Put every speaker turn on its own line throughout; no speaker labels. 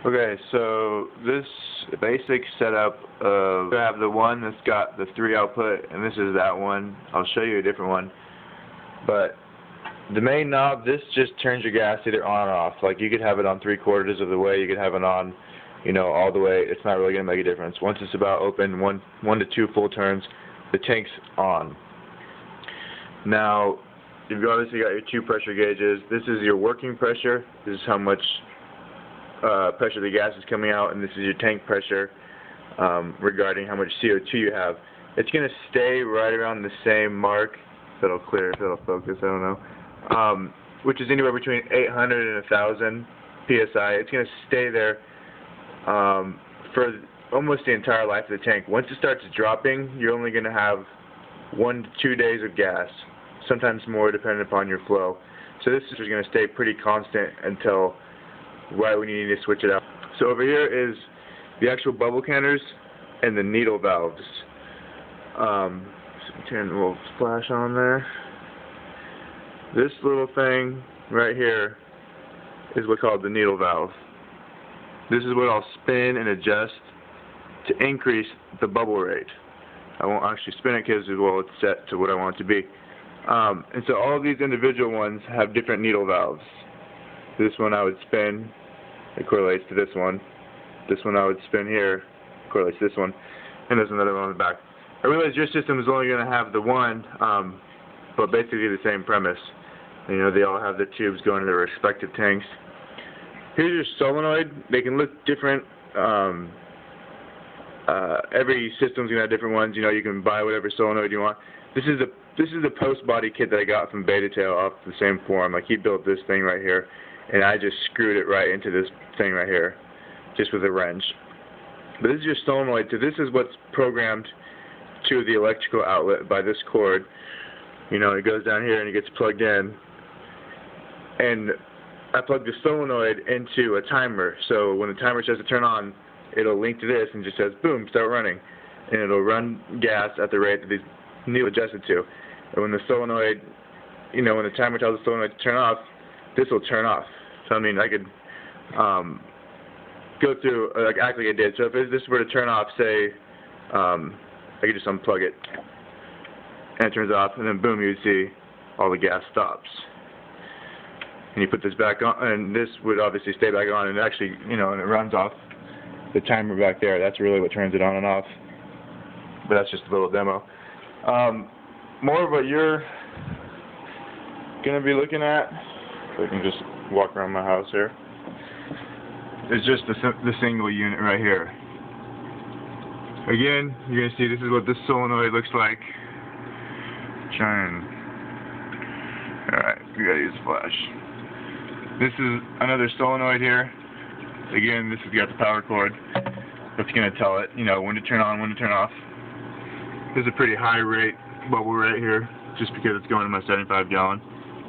Okay, so this basic setup of I have the one that's got the 3 output, and this is that one. I'll show you a different one. But the main knob, this just turns your gas either on or off. Like you could have it on 3/4 of the way, you could have it on, all the way. It's not really gonna make a difference. Once it's about open, one to two full turns, the tank's on. Now, you've obviously got your 2 pressure gauges. This is your working pressure. This is how much pressure the gas is coming out, and this is your tank pressure regarding how much CO2 you have. It's going to stay right around the same mark. If it'll clear, if it'll focus, I don't know. Which is anywhere between 800 and 1,000 psi. It's going to stay there for almost the entire life of the tank. Once it starts dropping, you're only going to have 1 to 2 days of gas, sometimes more depending upon your flow. So this is going to stay pretty constant until right when you need to switch it out. So over here is the actual bubble canners and the needle valves. So turn a little flash on there. This little thing right here is what's called the needle valve. This is what I'll spin and adjust to increase the bubble rate. I won't actually spin it because it's set to what I want it to be. And so all of these individual ones have different needle valves. This one I would spin, it correlates to this one. This one I would spin here, correlates to this one. And there's another one on the back. I realize your system is only going to have the one, but basically the same premise. They all have their tubes going to their respective tanks. Here's your solenoid. They can look different. Every system's going to have different ones. You can buy whatever solenoid you want. This is the post body kit that I got from Beta Tail off the same forum. Like he built this thing right here, and I just screwed it right into this thing right here, just with a wrench. But this is your solenoid. So this is what's programmed to the electrical outlet by this cord. It goes down here and it gets plugged in. And I plug the solenoid into a timer. So when the timer says to turn on, it'll link to this and just says, boom, start running. And it'll run gas at the rate that these needle adjusted to. And when the solenoid, when the timer tells the solenoid to turn off, this will turn off. So I could go through, act like I did. So if this were to turn off, say, I could just unplug it, and it turns off, and then boom, you would see all the gas stops. And you put this back on, and this would obviously stay back on, and actually, and it runs off the timer back there. That's really what turns it on and off. But that's just a little demo. More of what you're going to be looking at, so I can just walk around my house here, is just the single unit right here. Again, you're going to see this is what this solenoid looks like. Alright, we got to use flash. This is another solenoid here. Again, this has got the power cord. That's going to tell it, when to turn on, when to turn off. There's a pretty high rate bubble right here, just because it's going to my 75 gallon.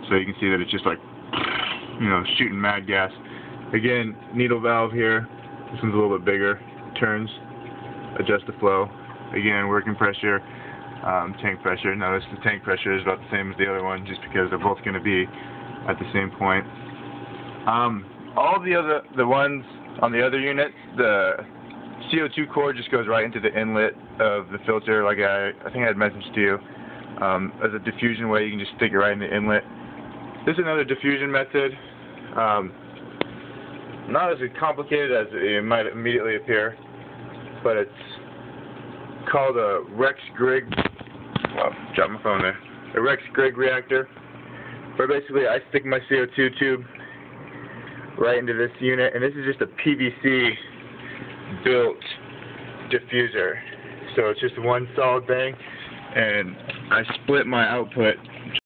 So you can see that it's just like, shooting mad gas. Again, needle valve here. This one's a little bit bigger. Turns, adjust the flow. Again, working pressure, tank pressure. Notice the tank pressure is about the same as the other one, just because they're both going to be at the same point. All of the ones on the other unit, the CO2 cord just goes right into the inlet of the filter, like I think I had mentioned to you. As a diffusion way, you can just stick it right in the inlet. This is another diffusion method. Not as complicated as it might immediately appear, but it's called a Rex Grig. Well, dropped my phone there. A Rex Grig reactor, where basically I stick my CO2 tube right into this unit, and this is just a PVC built diffuser. So it's just one solid thing, and I split my output